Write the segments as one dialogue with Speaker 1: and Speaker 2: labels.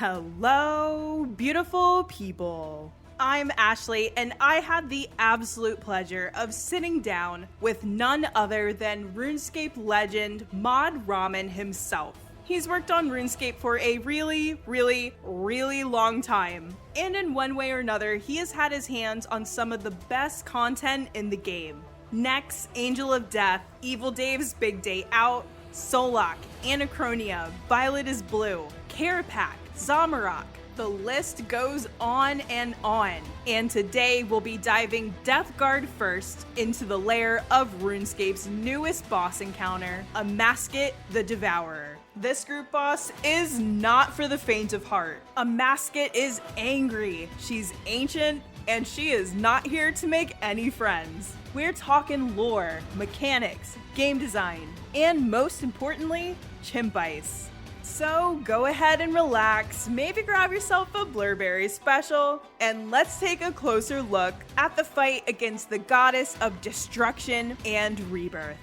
Speaker 1: Hello, beautiful people. I'm Ashley, and I had the absolute pleasure of sitting down with none other than RuneScape legend Mod Ramen himself. He's worked on RuneScape for a really long time, and in one way or another, he has had his hands on some of the best content in the game. Nex, Angel of Death, Evil Dave's Big Day Out, Solak, Anachronia, Violet is Blue, Carapac, Zamorak. The list goes on and on. And today we'll be diving Deathguard first into the lair of RuneScape's newest boss encounter, Amascut the Devourer. This group boss is not for the faint of heart. Amascut is angry, she's ancient, and she is not here to make any friends. We're talking lore, mechanics, game design, and most importantly, chimp ice. So go ahead and relax, maybe grab yourself a Blurberry special, and let's take a closer look at the fight against the goddess of destruction and rebirth.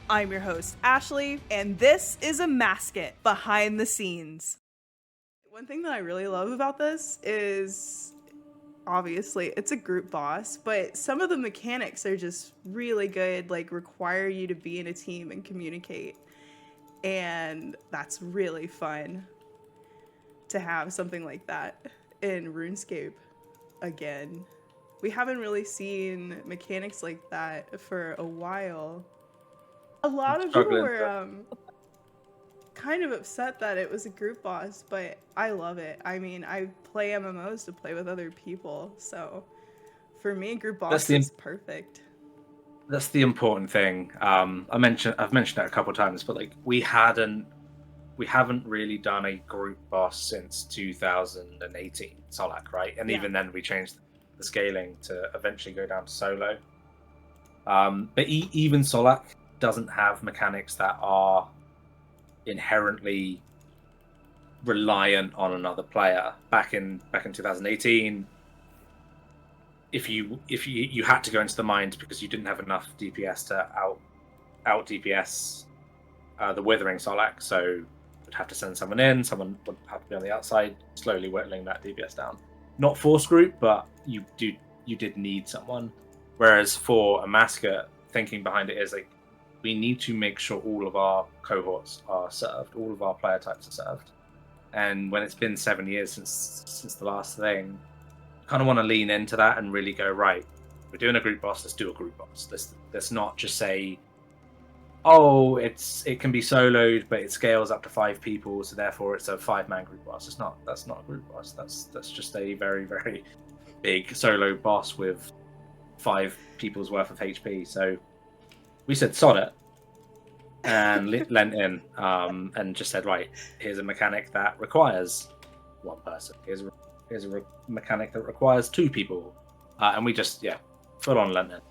Speaker 1: I'm your host, Ashley, and this is Amascut Behind the Scenes. One thing that I really love about this is, obviously, it's a group boss, but some of the mechanics are just really good, like require you to be in a team and communicate. And that's really fun to have something like that in RuneScape again. We haven't really seen mechanics like that for a while. A lot of people were kind of upset that it was a group boss, but I love it. I mean, I play MMOs to play with other people, so for me, group boss is perfect.
Speaker 2: That's the important thing. I've mentioned it a couple of times, but like we haven't really done a group boss since 2018, Solak, right? And even then, we changed the scaling to eventually go down to solo. But even Solak doesn't have mechanics that are inherently reliant on another player. Back in 2018. If you had to go into the mines because you didn't have enough DPS to out DPS the Withering Solak, so you'd have to send someone in. Someone would have to be on the outside, slowly whittling that DPS down. Not force group, but you did need someone. Whereas for Amascut, thinking behind it is like we need to make sure all of our cohorts are served, all of our player types are served. And when it's been 7 years since the last thing, kind of want to lean into that and really go, right, we're doing a group boss, let's do a group boss. Let's not just say, oh, it can be soloed, but it scales up to 5 people, so therefore it's a 5-man group boss. That's not a group boss. That's just a very, very big solo boss with 5 people's worth of HP. So we said sod it and lent in and just said, right, here's a mechanic that requires 1 person. Here's a mechanic that requires 2 people, and we just full on lent it.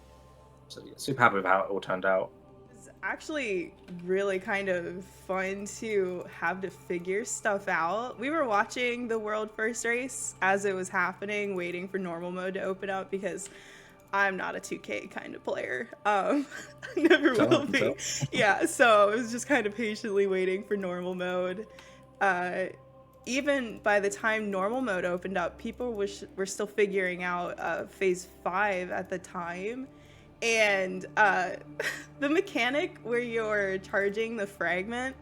Speaker 2: So super happy with how it all turned out.
Speaker 1: It's actually really kind of fun to have to figure stuff out. We were watching the world first race as it was happening, waiting for normal mode to open up because I'm not a 2K kind of player. Never will be. Yeah, so I was just kind of patiently waiting for normal mode. Even by the time normal mode opened up, people were still figuring out phase 5 at the time. And the mechanic where you're charging the fragment,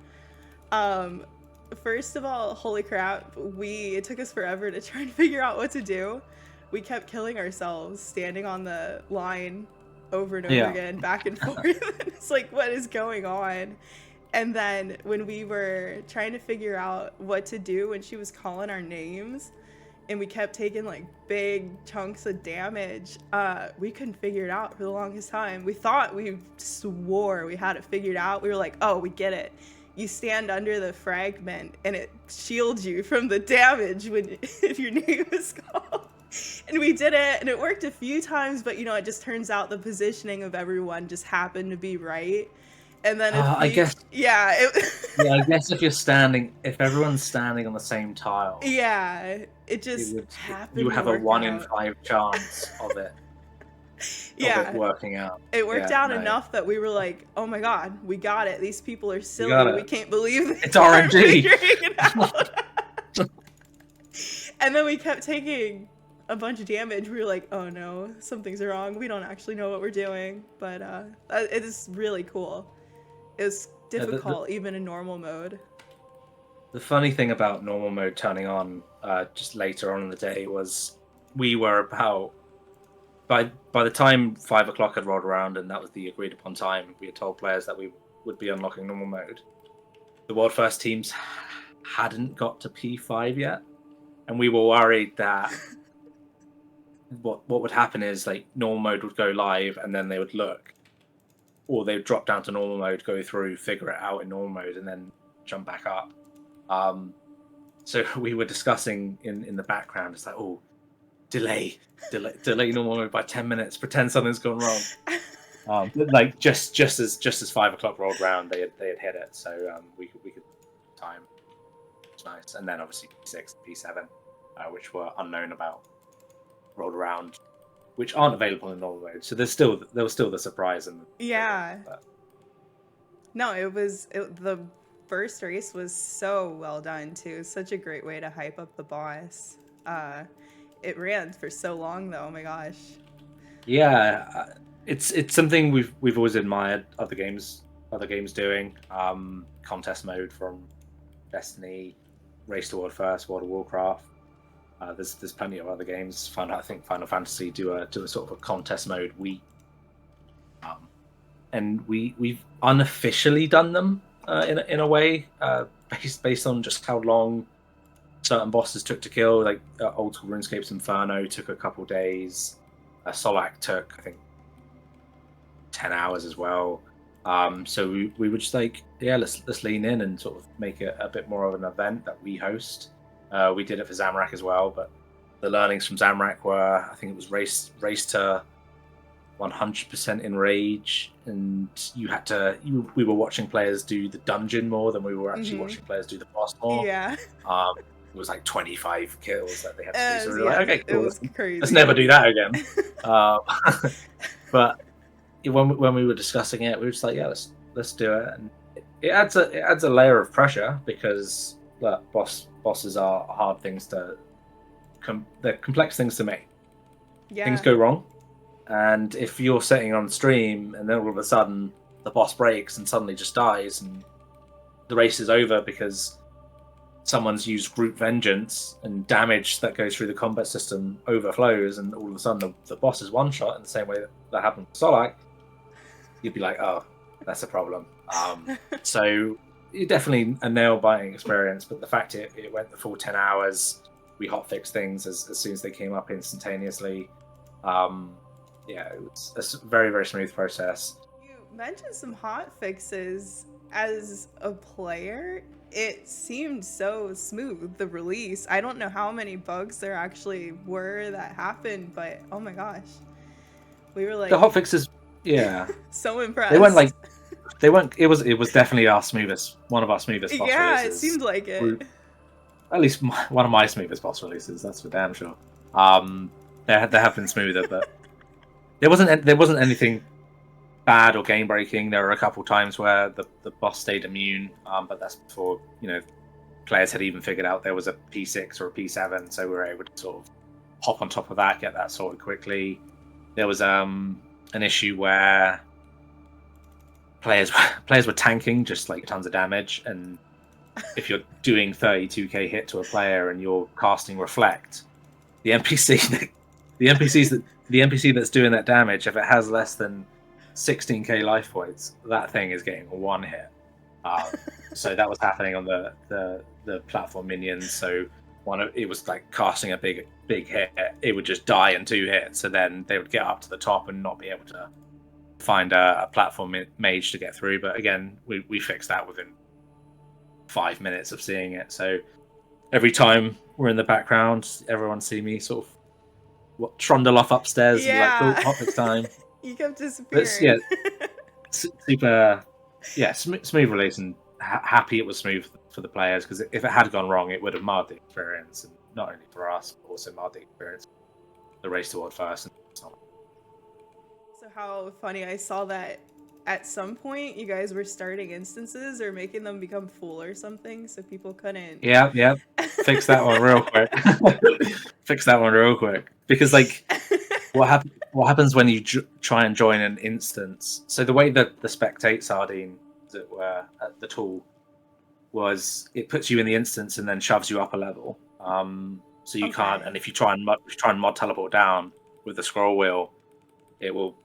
Speaker 1: first of all, holy crap, it took us forever to try and figure out what to do. We kept killing ourselves, standing on the line over and over again, back and forth. It's like, what is going on? And then when we were trying to figure out what to do when she was calling our names and we kept taking like big chunks of damage, we couldn't figure it out for the longest time. We thought we swore we had it figured out. We were like, oh, we get it. You stand under the fragment and it shields you from the damage if your name is called. And we did it and it worked a few times, but it just turns out the positioning of everyone just happened to be right. And then
Speaker 2: I guess
Speaker 1: I
Speaker 2: guess if everyone's standing on the same tile,
Speaker 1: it just happened.
Speaker 2: You have a 1 in 5 chance of it. Of it working out.
Speaker 1: It worked out enough that we were like, oh my god, we got it. These people are silly. We can't believe
Speaker 2: it's RNG.
Speaker 1: Figuring it out. And then we kept taking a bunch of damage. We were like, oh no, something's wrong. We don't actually know what we're doing. But it is really cool. It was
Speaker 2: Yeah,
Speaker 1: difficult, even in normal mode.
Speaker 2: the funny thing about normal mode turning on just later on in the day was we were about by the time 5 o'clock had rolled around and that was the agreed upon time, we had told players that we would be unlocking normal mode. The world first teams hadn't got to P5 yet, and we were worried that what would happen is like normal mode would go live and then they would look, or they would drop down to normal mode, go through, figure it out in normal mode, and then jump back up. So we were discussing in the background. It's like, oh, delay normal mode by 10 minutes. Pretend something's gone wrong. Like just as 5 o'clock rolled around, they had hit it, so we could time. It's nice, and then obviously P6, P7, which were unknown about, rolled around, which aren't available in normal mode. So there was still the surprise and
Speaker 1: yeah. No, the first race was so well done too. Such a great way to hype up the boss. It ran for so long though. Oh my gosh.
Speaker 2: Yeah, it's something we've always admired other games doing. Contest mode from Destiny, Race to World First, World of Warcraft. There's plenty of other games. I think Final Fantasy do a sort of a contest mode week, and we've unofficially done them in a way based on just how long certain bosses took to kill. Like old school RuneScape's Inferno took a couple days. Solak took, I think, 10 hours as well. So we were just like, yeah, let's lean in and sort of make it a bit more of an event that we host. We did it for Zamrak as well, but the learnings from Zamrak were, I think it was race to 100% enrage, and we were watching players do the dungeon more than we were actually watching players do the boss more.
Speaker 1: Yeah.
Speaker 2: It was like 25 kills that they had to do. So we were like, okay, cool.
Speaker 1: It was crazy.
Speaker 2: Let's never do that again. But when we were discussing it, we were just like, yeah, let's do it. And it adds a layer of pressure because bosses are hard things they're complex things to make.
Speaker 1: Yeah.
Speaker 2: Things go wrong, and if you're sitting on stream and then all of a sudden the boss breaks and suddenly just dies and the race is over because someone's used group vengeance and damage that goes through the combat system overflows, and all of a sudden the boss is one shot in the same way that happened with Solak, you'd be like, oh, that's a problem. So it's definitely a nail-biting experience, but the fact it went the full 10 hours, we hotfixed things as soon as they came up instantaneously. Yeah, it was a very, very smooth process.
Speaker 1: You mentioned some hotfixes. As a player, it seemed so smooth, the release. I don't know how many bugs there actually were that happened, but oh my gosh. We were like...
Speaker 2: The hotfixes, yeah.
Speaker 1: So impressed.
Speaker 2: They weren't, it was definitely one of our smoothest boss
Speaker 1: yeah,
Speaker 2: releases.
Speaker 1: It seemed like it.
Speaker 2: At least one of my smoothest boss releases, that's for damn sure. There have been smoother, but there wasn't anything bad or game breaking. There were a couple times where the boss stayed immune, but that's before players had even figured out there was a P6 or a P7, so we were able to sort of hop on top of that, get that sorted quickly. There was an issue where players were tanking just like tons of damage, and if you're doing 32k hit to a player and you're casting Reflect, the NPC that's doing that damage, if it has less than 16k life points, that thing is getting one hit. So that was happening on the platform minions. So it was like casting a big hit, it would just die in 2 hits, so then they would get up to the top and not be able to find a platform mage to get through. But again, we fixed that within 5 minutes of seeing it. So every time we're in the background, everyone see me sort of trundle off upstairs.
Speaker 1: Yeah.
Speaker 2: And like, oh, hotfix time.
Speaker 1: You kept disappearing.
Speaker 2: But, super, smooth release, and happy it was smooth for the players, because if it had gone wrong, it would have marred the experience, and not only for us, but also marred the experience. The race toward first.
Speaker 1: So how funny, I saw that at some point you guys were starting instances or making them become full or something so people couldn't.
Speaker 2: Yeah. Fix that one real quick. Fix that one real quick. Because like what happens when you try and join an instance? So the way that the spectate sardine, as it were, the tool was, it puts you in the instance and then shoves you up a level. So you can't. And if you try and mod teleport down with the scroll wheel, it will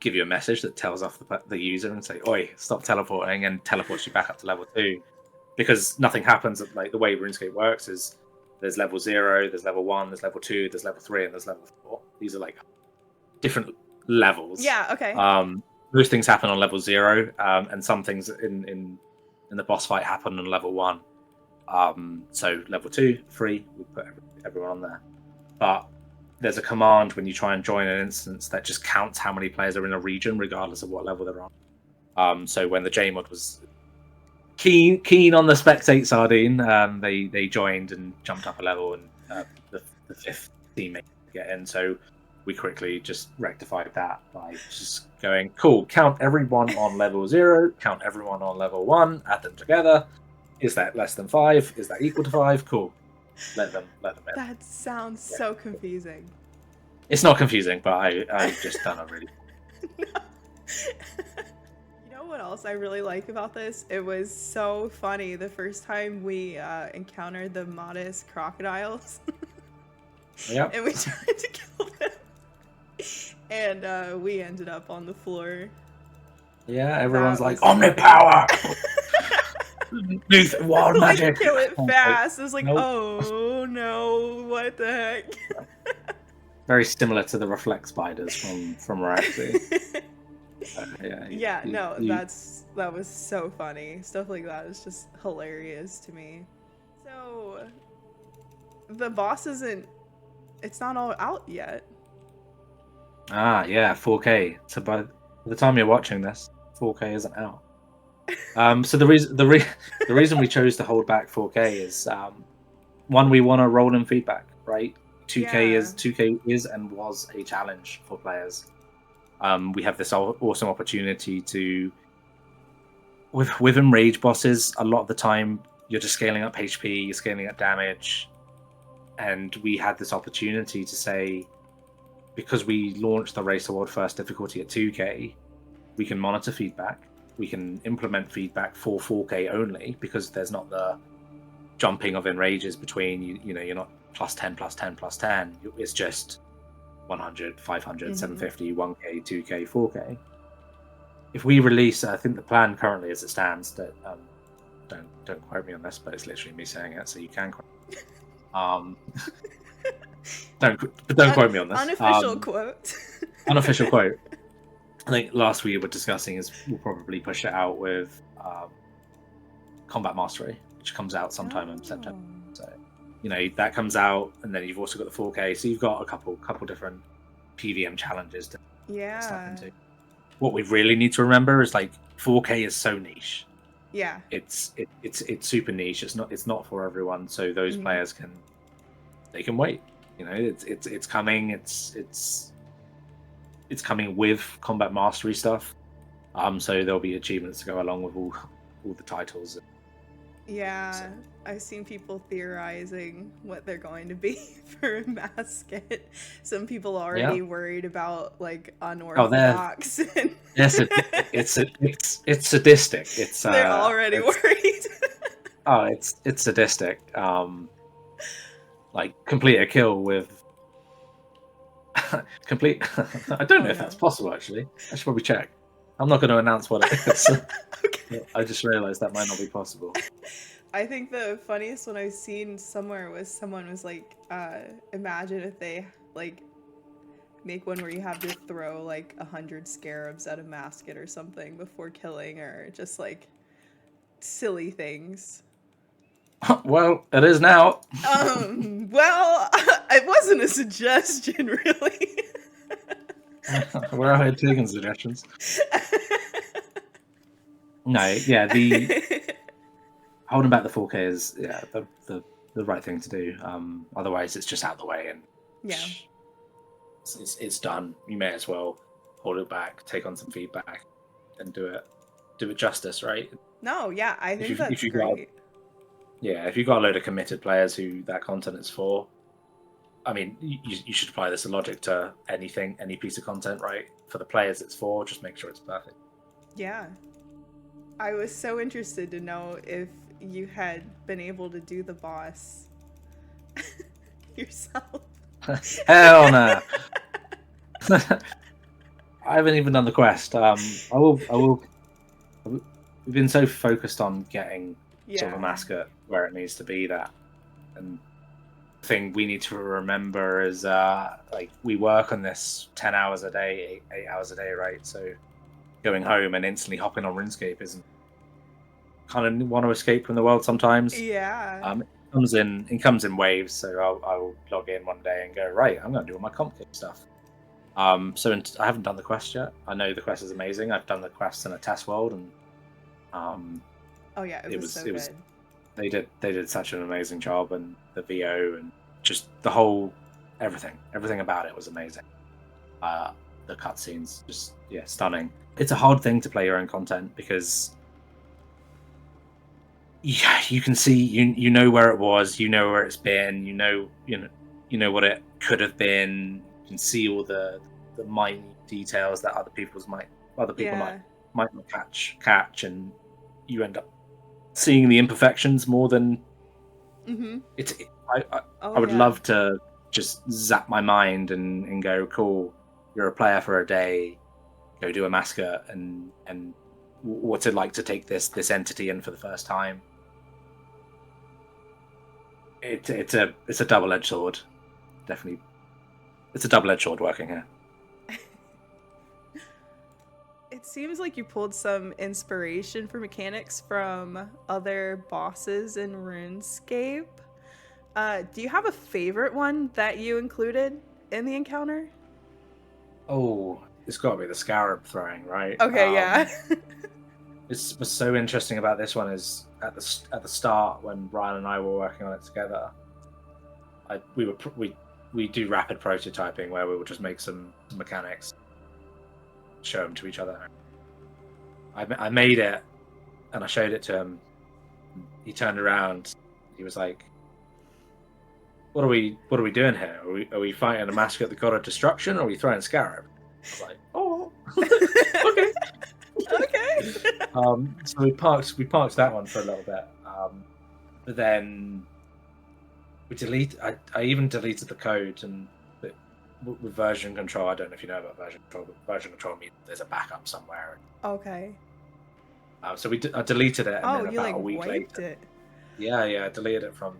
Speaker 2: give you a message that tells off the user and say, "Oi, stop teleporting," and teleports you back up to level 2. Because nothing happens. Like the way RuneScape works is there's level 0, there's level 1, there's level 2, there's level 3, and there's level 4. These are like different levels.
Speaker 1: Yeah. Okay.
Speaker 2: Most things happen on level 0, and some things in the boss fight happen on level 1. So level 2, 3, we put everyone on there. But there's a command when you try and join an instance that just counts how many players are in a region, regardless of what level they're on. So when the JMod was keen on the spectate sardine, they joined and jumped up a level, and the 5th teammate to get in. So we quickly just rectified that by just going, cool, count everyone on level 0, count everyone on level 1, add them together. Is that less than 5? Is that equal to 5? Cool. Let them in.
Speaker 1: That sounds so confusing.
Speaker 2: It's not confusing, but I've just done a really...
Speaker 1: No. You know what else I really like about this? It was so funny the first time we encountered the modest crocodiles.
Speaker 2: Yep.
Speaker 1: And we tried to kill them. And we ended up on the floor.
Speaker 2: Yeah, everyone's like, Omnipower! Wild magic!
Speaker 1: Like, kill it fast. It was like, nope. Oh no, what the heck?
Speaker 2: Very similar to the reflect spiders from Raxi.
Speaker 1: That was so funny. Stuff like that is just hilarious to me. So the boss it's not all out yet.
Speaker 2: Yeah, 4K. So by the time you're watching this, 4K isn't out. So the reason we chose to hold back 4K is one, we want to roll in feedback, right? 2K is and was a challenge for players. We have this awesome opportunity to, with enrage bosses, a lot of the time you're just scaling up HP, you're scaling up damage, and we had this opportunity to say, because we launched the Race Award first difficulty at 2K, we can monitor feedback, we can implement feedback for 4K only, because there's not the jumping of enrages between you're not plus 10, plus 10, plus 10. It's just 100, 500, 750, 1K, 2K, 4K. If we release, I think the plan currently as it stands, that don't quote me on this, but it's literally me saying it, so you can quote me. Don't quote me on this.
Speaker 1: Unofficial quote.
Speaker 2: Unofficial quote. I think last we were discussing is we'll probably push it out with Combat Mastery, which comes out sometime in September. So that comes out, and then you've also got the 4K. So you've got a couple different PVM challenges to step into. What we really need to remember is 4K is so niche.
Speaker 1: Yeah.
Speaker 2: It's super niche. It's not for everyone. So those players can wait. It's coming. It's coming with Combat Mastery stuff. So there'll be achievements to go along with all the titles.
Speaker 1: Yeah, so. I've seen people theorizing what they're going to be for Amascut. Some people already worried about unorthodox.
Speaker 2: Yes, it's sadistic.
Speaker 1: They're already worried.
Speaker 2: It's sadistic. Complete a kill with complete. I don't know if that's possible. Actually, I should probably check. I'm not going to announce what it is. Okay. I just realized that might not be possible.
Speaker 1: I think the funniest one I've seen somewhere was someone was imagine if they make one where you have to throw 100 scarabs at a Amascut or something before killing, or just silly things.
Speaker 2: Well, it is now.
Speaker 1: Well, it wasn't a suggestion, really.
Speaker 2: We're out here taking suggestions. No, yeah, the holding back the 4K is the right thing to do. Otherwise, it's just out of the way, and it's done. You may as well hold it back, take on some feedback, do it justice, right?
Speaker 1: No, yeah, I think that's
Speaker 2: if you got
Speaker 1: great.
Speaker 2: if you've got a load of committed players who that content is for, I mean, you should apply this logic to anything, any piece of content, right? For the players it's for, just make sure it's perfect.
Speaker 1: Yeah. I was so interested to know if you had been able to do the boss yourself.
Speaker 2: Hell no. I haven't even done the quest. I will. We've been so focused on getting sort of Amascut where it needs to be that, and the thing we need to remember is like we work on this 10 hours a day, 8 hours a day, right? So going home and instantly hopping on RuneScape isn't kind of want to escape from the world sometimes.
Speaker 1: Yeah.
Speaker 2: It comes in waves. So I'll log in one day and go, right, I'm going to do all my comp kit stuff. I haven't done the quest yet. I know the quest is amazing. I've done the quest in a test world, and
Speaker 1: oh yeah, it was so good.
Speaker 2: They did such an amazing job, and the VO and just the whole everything about it was amazing. The cutscenes, just stunning. It's a hard thing to play your own content because you can see you know where it was, you know where it's been, you know what it could have been. You can see all the minute details that other people might not catch, and you end up seeing the imperfections more than I would love to just zap my mind and go, cool, you're a player for a day, go do Amascut, and what's it like to take this entity in for the first time. It's a double-edged sword, definitely. It's a double-edged sword working here.
Speaker 1: It seems like you pulled some inspiration for mechanics from other bosses in RuneScape. Do you have a favorite one that you included in the encounter?
Speaker 2: Oh, it's got to be the scarab throwing, right?
Speaker 1: Okay, yeah.
Speaker 2: What's so interesting about this one is at the start when Ryan and I were working on it together, we do rapid prototyping where we would just make some mechanics, show them to each other. I made it and I showed it to him. He turned around. He was like, "What are we doing here? Are we fighting a Amascut, the god of destruction, or are we throwing scarab?" I was like, "Oh, okay."
Speaker 1: Okay.
Speaker 2: So we parked that one for a little bit, but then I even deleted the code, and with version control, I don't know if you know about version control, but version control means there's a backup somewhere.
Speaker 1: Okay.
Speaker 2: So I deleted it, and then about a week
Speaker 1: wiped
Speaker 2: later,
Speaker 1: it.
Speaker 2: I deleted it from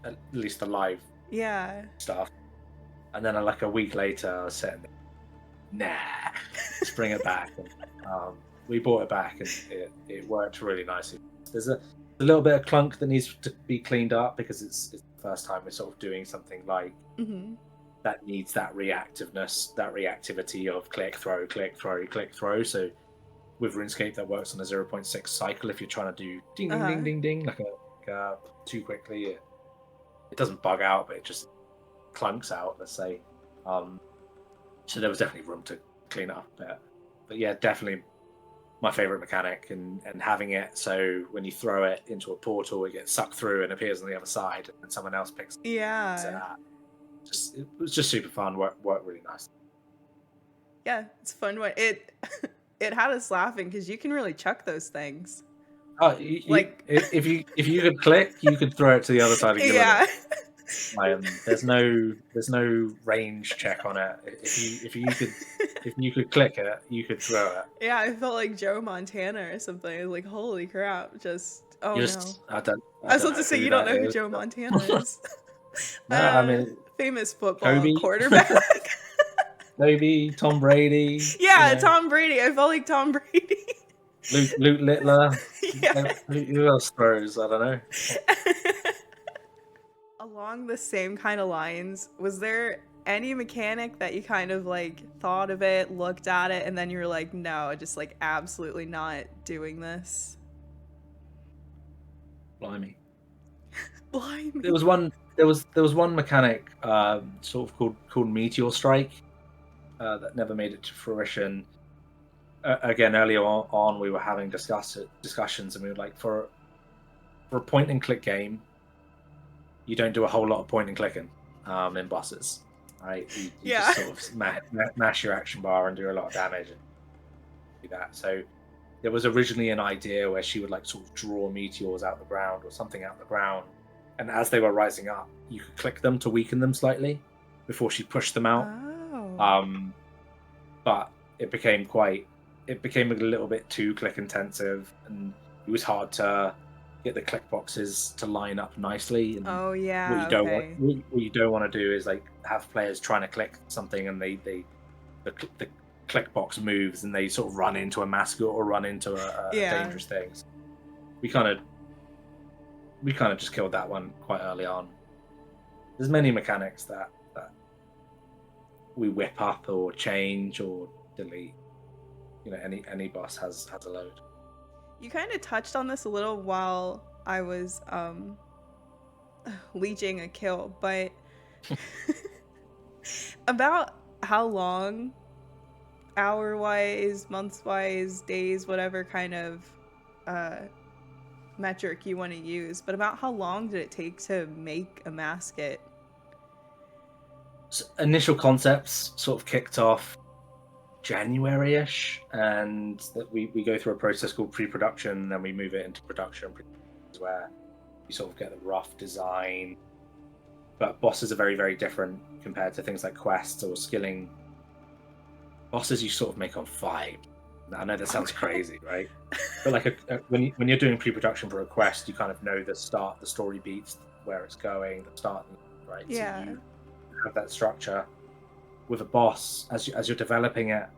Speaker 2: at least the live stuff, and then like a week later, I was sitting there, nah, let's bring it back. And, we brought it back, and it worked really nicely. There's a little bit of clunk that needs to be cleaned up because it's the first time we're sort of doing something like that needs that reactiveness, that reactivity of click, throw, click, throw, click, throw. So with RuneScape, that works on a 0.6 cycle. If you're trying to do ding, ding, ding, ding, ding, like too quickly, it doesn't bug out, but it just clunks out, let's say. So there was definitely room to clean it up a bit. But yeah, definitely my favorite mechanic, and having it so when you throw it into a portal, it gets sucked through and appears on the other side, and someone else picks it.
Speaker 1: Yeah.
Speaker 2: It was just super fun. Worked really nice.
Speaker 1: Yeah, it's fun. It had us laughing because you can really chuck those things.
Speaker 2: Oh, if you could click, you could throw it to the other side and kill it. There's no range check on it. If you could click it, you could throw it.
Speaker 1: Yeah, I felt like Joe Montana or something. I was like, holy crap! No. I was about to say you don't know who Joe Montana is.
Speaker 2: No, I mean
Speaker 1: famous football quarterback.
Speaker 2: Kobe, Tom Brady.
Speaker 1: Yeah, Tom Brady. I felt like Tom Brady.
Speaker 2: Luke Littler. Yeah. Who else throws? I don't know.
Speaker 1: Along the same kind of lines, was there any mechanic that you kind of like thought of it, looked at it, and then you were like, no, just like absolutely not doing this?
Speaker 2: Blimey.
Speaker 1: Blimey.
Speaker 2: There was one mechanic sort of called Meteor Strike that never made it to fruition. again, earlier on, we were having discussions, and we were like, for a point and click game, you don't do a whole lot of point and clicking in bosses, right? You
Speaker 1: Yeah.
Speaker 2: just sort of mash your action bar and do a lot of damage and do that. So there was originally an idea where she would like sort of draw meteors out the ground or something out the ground, and as they were rising up, you could click them to weaken them slightly before she pushed them out.
Speaker 1: Oh.
Speaker 2: But it became a little bit too click intensive, and it was hard to get the click boxes to line up nicely. And
Speaker 1: Oh
Speaker 2: what
Speaker 1: yeah.
Speaker 2: you don't
Speaker 1: Okay.
Speaker 2: what you don't want to do is like have players trying to click something, and the click box moves, and they sort of run into a mascot or run into a
Speaker 1: Yeah.
Speaker 2: dangerous thing. So we kind of just killed that one quite early on. There's many mechanics that we whip up or change or delete. Any boss has a load.
Speaker 1: You kind of touched on this a little while I was leeching a kill, but about how long, hour-wise, months-wise, days, whatever kind of metric you want to use, but about how long did it take to make Amascut?
Speaker 2: So initial concepts sort of kicked off January-ish, and that we go through a process called pre-production, then we move it into production, where you sort of get the rough design. But bosses are very, very different compared to things like quests or skilling. Bosses you sort of make on vibe. I know that sounds crazy, right? But like when you're doing pre-production for a quest, you kind of know the story beats, where it's going, the start, right?
Speaker 1: Yeah.
Speaker 2: So you have that structure. With a boss, as you're developing it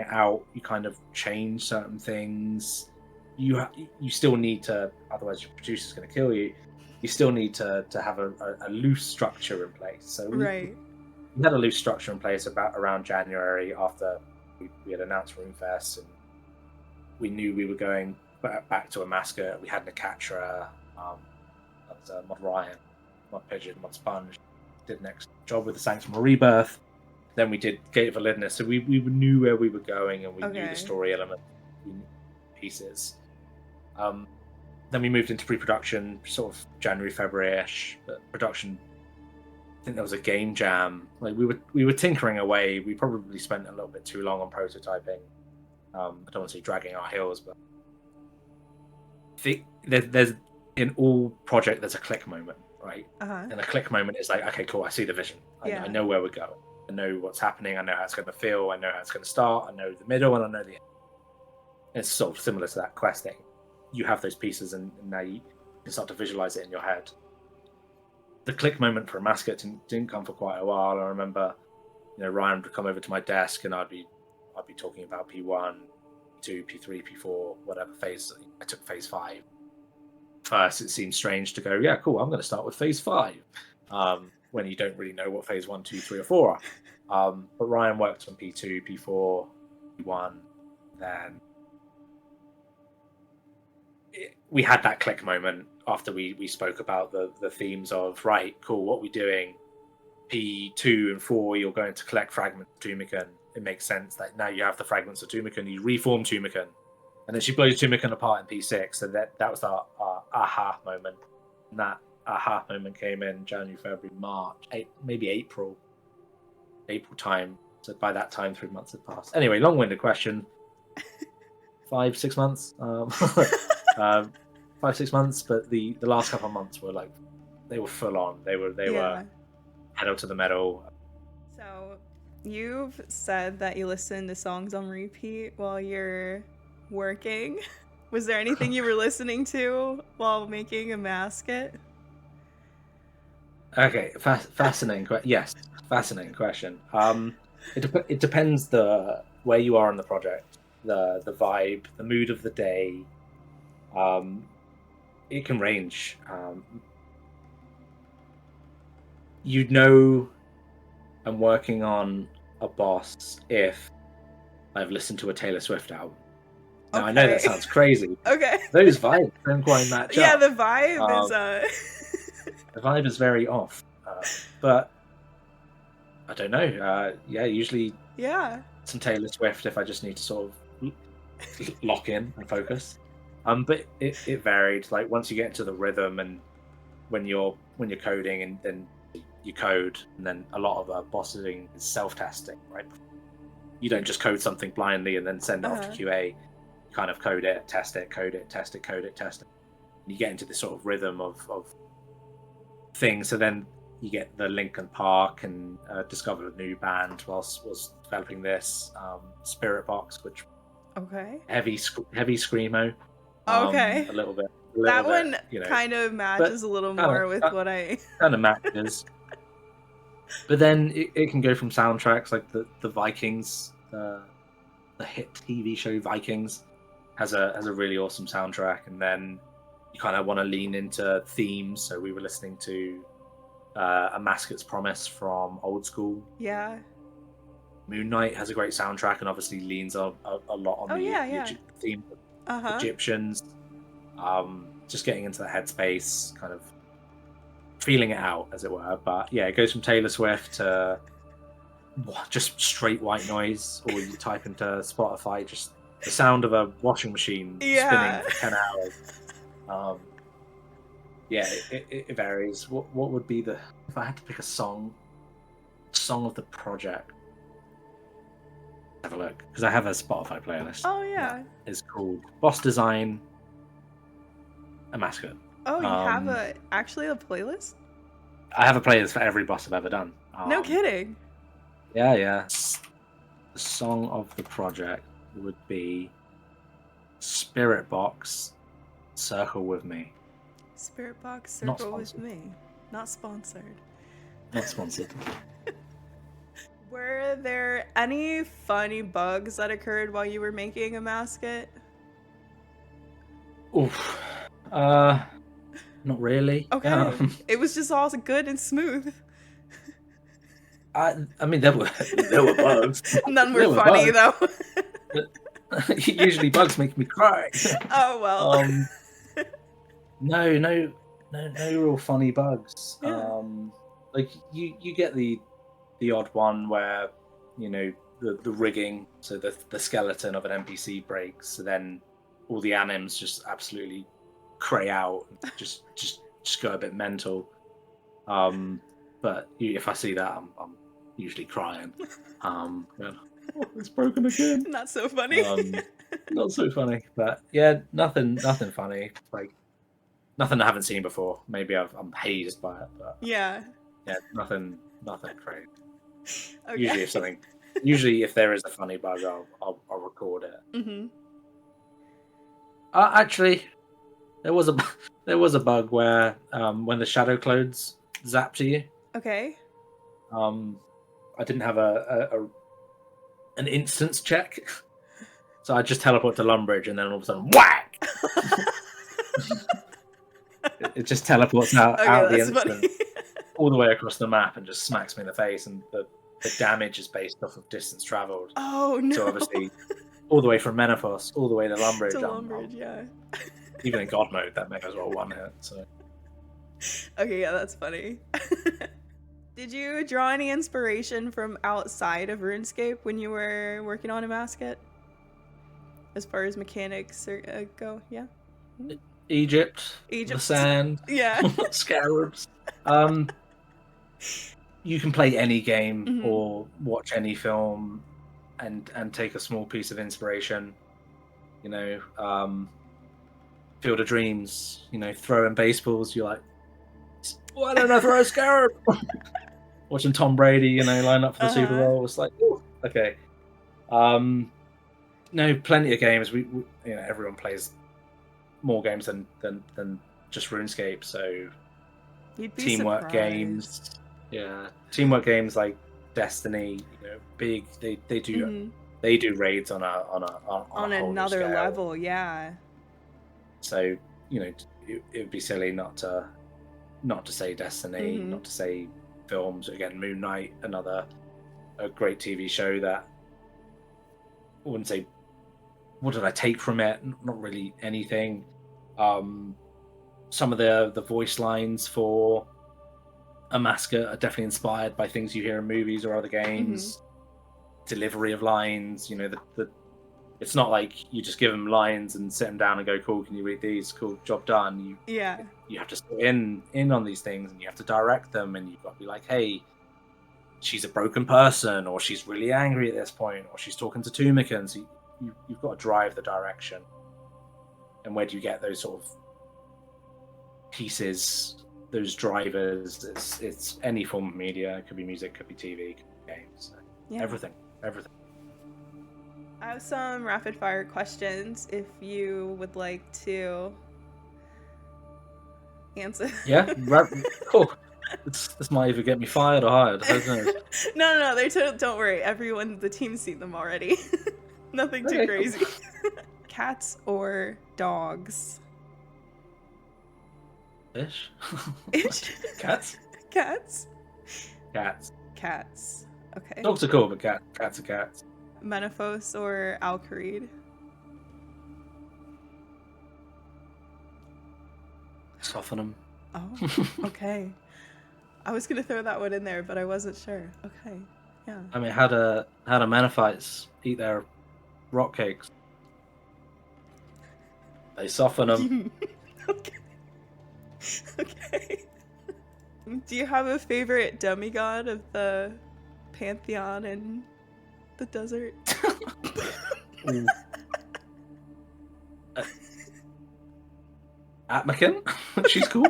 Speaker 2: out, you kind of change certain things. You still need to, otherwise your producer's going to kill you. You still need to have a loose structure in place. So we had a loose structure in place around January, after we had announced RuneFest, and we knew we were going back to Amascut. We had Nicatra, that was Mod Ramen, Mod Pigeon, Mod Sponge. Did the next job with the Sanctum of Rebirth. Then we did Gate of Validness. So we knew where we were going, and we knew the story element pieces. Then we moved into pre-production, sort of January, February-ish. But production, I think there was a game jam. Like we were tinkering away. We probably spent a little bit too long on prototyping. I don't want to say dragging our heels, but there's in all project there's a click moment. Right? And a click moment is like, okay, cool, I see the vision. I know where we're going. I know what's happening. I know how it's going to feel. I know how it's going to start. I know the middle, and I know the end. It's sort of similar to that quest thing. You have those pieces, and now you can start to visualize it in your head. The click moment for Amascut didn't come for quite a while. I remember, Ryan would come over to my desk, and I'd be talking about P1, P2, P3, P4, whatever phase. I took phase 5. First, it seemed strange to go, yeah, cool, I'm going to start with phase 5, when you don't really know what phase 1, 2, 3, or 4 are. But Ryan worked on P2, P4, P1, then we had that click moment after we spoke about the themes of, right, cool, what we're doing, P2 and 4, you're going to collect fragments of Tumican. It makes sense that now you have the fragments of Tumican, you reform Tumican. And then she blows Tumican apart in P6, so that was our aha moment. And that aha moment came in January, February, March, maybe April time. So by that time, 3 months had passed. Anyway, long-winded question. 5-6 months. 5-6 months, but the last couple of months were like, they were full on. They were pedal to the metal.
Speaker 1: So you've said that you listen to songs on repeat while you're working. Was there anything you were listening to while making Amascut?
Speaker 2: Okay, fascinating. Yes, fascinating question. It depends where you are in the project, the vibe, the mood of the day. It can range. I'm working on a boss if I've listened to a Taylor Swift album. Now, I know that sounds crazy.
Speaker 1: Okay.
Speaker 2: Those vibes don't quite match
Speaker 1: Yeah,
Speaker 2: up.
Speaker 1: the vibe is
Speaker 2: The vibe is very off. But I don't know. Usually.
Speaker 1: Yeah.
Speaker 2: some Taylor Swift if I just need to sort of lock in and focus. But it varied. Like once you get into the rhythm, and when you're coding, and then you code, and then a lot of bossing is self-testing, right? You don't just code something blindly and then send it off to QA. You kind of code it, test it, code it, test it, code it, test it. And you get into this sort of rhythm of things. So then you get the Linkin Park, and discovered a new band whilst was developing this Spirit Box, which heavy screamo.
Speaker 1: Okay.
Speaker 2: A little bit.
Speaker 1: That one kind of matches a little more with what I
Speaker 2: kind of matches. But then it can go from soundtracks like the Vikings, the hit TV show Vikings has a really awesome soundtrack, and then you kind of want to lean into themes. So we were listening to Amascut's Promise from Old School.
Speaker 1: Yeah.
Speaker 2: Moon Knight has a great soundtrack, and obviously leans a lot on the theme of Egyptians. Just getting into the headspace, kind of feeling it out, as it were. But yeah, it goes from Taylor Swift to just straight white noise, or you type into Spotify, just the sound of a washing machine spinning for 10 hours. It varies. What would be if I had to pick a song of the project? Have a look, because I have a Spotify playlist.
Speaker 1: Oh yeah,
Speaker 2: it's called Boss Design Amascut.
Speaker 1: Oh, you have actually a playlist?
Speaker 2: I have a playlist for every boss I've ever done.
Speaker 1: No kidding.
Speaker 2: Yeah. The song of the project would be Spirit Box, Circle With Me.
Speaker 1: Spirit Box, Circle With Me. Not sponsored.
Speaker 2: Not sponsored.
Speaker 1: Were there any funny bugs that occurred while you were making Amascut?
Speaker 2: Oof. Not really.
Speaker 1: Okay. It was just all good and smooth.
Speaker 2: I mean, there were bugs.
Speaker 1: None were funny though.
Speaker 2: Usually, bugs make me cry.
Speaker 1: Oh well.
Speaker 2: No real funny bugs.
Speaker 1: Yeah.
Speaker 2: Like you get the odd one where the rigging, so the skeleton of an NPC breaks, so then all the anims just absolutely cray out, just go a bit mental. But if I see that, I'm usually crying. It's broken again.
Speaker 1: Not so funny.
Speaker 2: Not so funny, but yeah, nothing funny. Like nothing I haven't seen before. Maybe I'm hazed by it, but
Speaker 1: yeah,
Speaker 2: nothing crazy.
Speaker 1: Okay.
Speaker 2: Usually if there is a funny bug, I'll record it.
Speaker 1: Mm-hmm.
Speaker 2: Actually, there was a bug where when the shadow clones zap to you.
Speaker 1: Okay.
Speaker 2: I didn't have an instance check, so I just teleport to Lumbridge, and then all of a sudden, whack! it just teleports out the instant, all the way across the map, and just smacks me in the face. And the damage is based off of distance traveled.
Speaker 1: Oh no!
Speaker 2: So obviously, all the way from Menopause, all the way to Lumbridge.
Speaker 1: Yeah.
Speaker 2: Even in God mode, that may as well one hit. So.
Speaker 1: Okay, yeah, that's funny. Did you draw any inspiration from outside of RuneScape when you were working on Amascut? As far as mechanics go, yeah?
Speaker 2: Egypt, the sand,
Speaker 1: yeah,
Speaker 2: scarabs. You can play any game or watch any film and take a small piece of inspiration. Field of Dreams, throwing baseballs, you're like, why don't I throw a scarab? Watching Tom Brady, line up for the Super Bowl, it's like, ooh, okay. No, plenty of games. We everyone plays more games than just RuneScape, so teamwork games. Yeah, teamwork games like Destiny, big. They do raids on
Speaker 1: another level, yeah.
Speaker 2: So it would be silly not to say Destiny, not to say films. Again, Moon Knight, a great TV show that I wouldn't say what did I take from it. Not really anything. Some of the voice lines for Amascut are definitely inspired by things you hear in movies or other games. delivery of lines. You know, the it's not like you just give them lines and sit them down and go, cool, can you read these? Cool, job done. You have to sit in on these things, and you have to direct them, and you've got to be like, hey, she's a broken person, or she's really angry at this point, or she's talking to Tumican. So you've got to drive the direction. And where do you get those sort of pieces, those drivers? It's any form of media. It could be music, could be TV, could be games. Everything.
Speaker 1: I have some rapid fire questions if you would like to answer.
Speaker 2: Yeah, cool. This might either get me fired or hired. I don't know.
Speaker 1: No, don't worry. The team's seen them already. Nothing too crazy. Cool. Cats or dogs?
Speaker 2: Ish.
Speaker 1: Cats?
Speaker 2: Cats.
Speaker 1: Okay.
Speaker 2: Dogs are cool, but cats are cats.
Speaker 1: Menaphos or Alcarid?
Speaker 2: Soften them.
Speaker 1: Oh, okay. I was gonna throw that one in there, but I wasn't sure. Okay, yeah.
Speaker 2: I mean, how do Manaphites eat their rock cakes? They soften them.
Speaker 1: Okay. Do you have a favorite demigod of the pantheon in the desert?
Speaker 2: Atmacan? She's cool.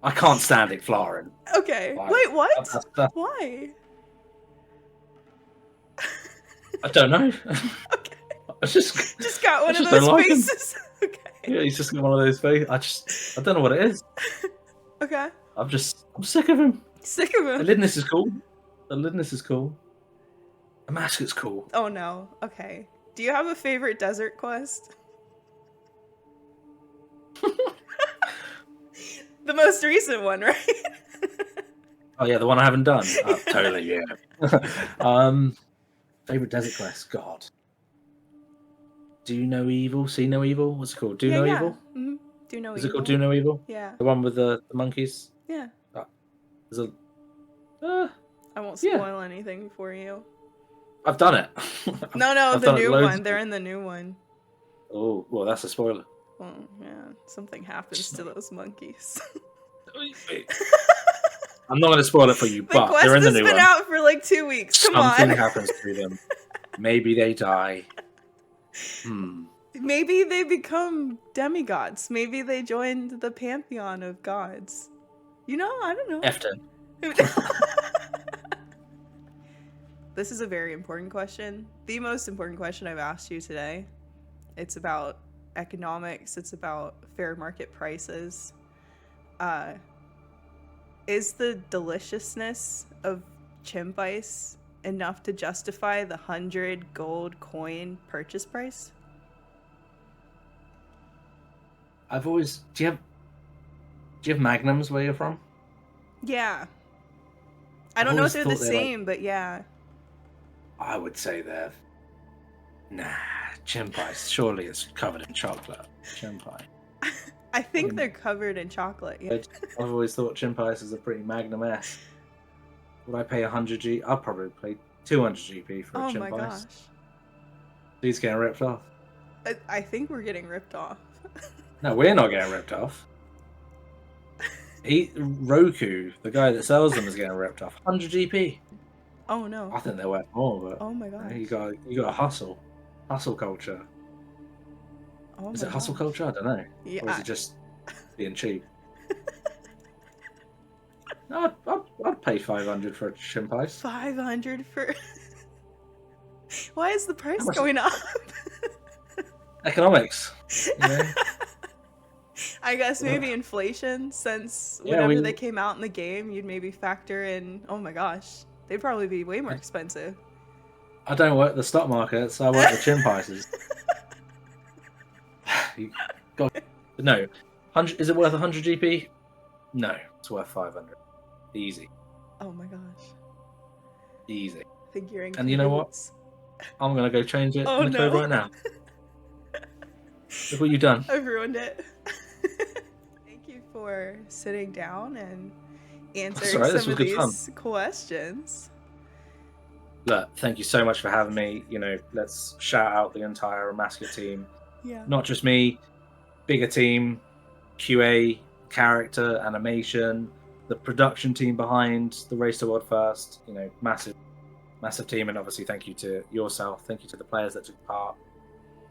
Speaker 2: I can't stand it, Florin.
Speaker 1: Okay. Wait, what? Why?
Speaker 2: I don't know.
Speaker 1: Okay.
Speaker 2: I just
Speaker 1: got one of those faces. Okay.
Speaker 2: Yeah, he's just got one of those faces. I don't know what it is.
Speaker 1: Okay.
Speaker 2: I'm sick of him.
Speaker 1: Sick of him.
Speaker 2: Elidness is cool. Amascut's cool.
Speaker 1: Oh no. Okay. Do you have a favorite desert quest? The most recent one, right?
Speaker 2: Oh yeah, the one I haven't done. Totally, yeah. Favorite desert quest? God. Do no evil, see no evil. What's it called? Do no evil.
Speaker 1: Mm-hmm. Do no evil.
Speaker 2: Is it called Do no evil?
Speaker 1: Yeah.
Speaker 2: The one with the monkeys.
Speaker 1: Yeah.
Speaker 2: There's a.
Speaker 1: I won't spoil anything for you.
Speaker 2: I've done it.
Speaker 1: No, the new one. They're in the new one.
Speaker 2: Oh, well, that's a spoiler.
Speaker 1: Well, yeah, something happens to those monkeys.
Speaker 2: I'm not going to spoil it for you, but they're in the new one.
Speaker 1: The quest has been out for like 2 weeks. Come on.
Speaker 2: Something happens to them. Maybe they die.
Speaker 1: Maybe they become demigods. Maybe they joined the pantheon of gods. You know, I don't know.
Speaker 2: Efton.
Speaker 1: This is a very important question. The most important question I've asked you today. It's about economics. It's about fair market prices. Is the deliciousness of chimp ice enough to justify the 100 gold coin purchase price?
Speaker 2: Do you have magnums where you're from?
Speaker 1: Yeah. I don't know if they're the same, but yeah.
Speaker 2: I would say they're... Nah, chimp ice. Surely it's covered in chocolate. Chimp ice.
Speaker 1: I think they're covered in chocolate, yeah.
Speaker 2: I've always thought chimp ice is a pretty magnum-esque. Would I pay 100 G? I'll probably pay 200 GP for a chimp ice. Oh my gosh. He's getting ripped off.
Speaker 1: I think we're getting ripped off.
Speaker 2: No, we're not getting ripped off. Roku, the guy that sells them, is getting ripped off. 100 GP.
Speaker 1: Oh no.
Speaker 2: I think they're worth more, but
Speaker 1: oh my god.
Speaker 2: You got to hustle culture.
Speaker 1: Oh
Speaker 2: is it hustle culture? I don't know.
Speaker 1: Yeah.
Speaker 2: Or is it just being cheap? No, I'd pay 500 for a chimp ice.
Speaker 1: 500 for. Why is the price going up?
Speaker 2: Economics. You know?
Speaker 1: I guess maybe inflation, since whenever they came out in the game, you'd maybe factor in, oh my gosh, they'd probably be way more expensive.
Speaker 2: I don't work the stock market, so I work the chimp ices. No. Is it worth 100 GP? No, it's worth 500. Easy.
Speaker 1: Oh my gosh.
Speaker 2: Easy.
Speaker 1: Figuring.
Speaker 2: And you know what? I'm going to go change it in the code right now. Look what you've done.
Speaker 1: I've ruined it. Thank you for sitting down and answering some of these questions.
Speaker 2: look, thank you so much for having me. You know, let's shout out the entire Amascut team.
Speaker 1: Yeah.
Speaker 2: Not just me, bigger team, QA, character, animation, the production team behind the Race to World First. You know, massive team, and obviously thank you to yourself. Thank you to the players that took part,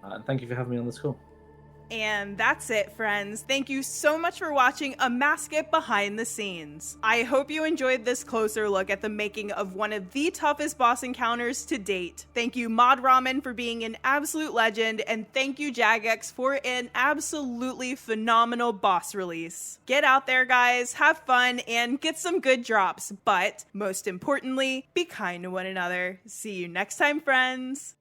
Speaker 2: and thank you for having me on this call.
Speaker 1: And that's it, friends. Thank you so much for watching Amascut Behind the Scenes. I hope you enjoyed this closer look at the making of one of the toughest boss encounters to date. Thank you, Mod Ramen, for being an absolute legend, and thank you, Jagex, for an absolutely phenomenal boss release. Get out there, guys, have fun, and get some good drops, but most importantly, be kind to one another. See you next time, friends.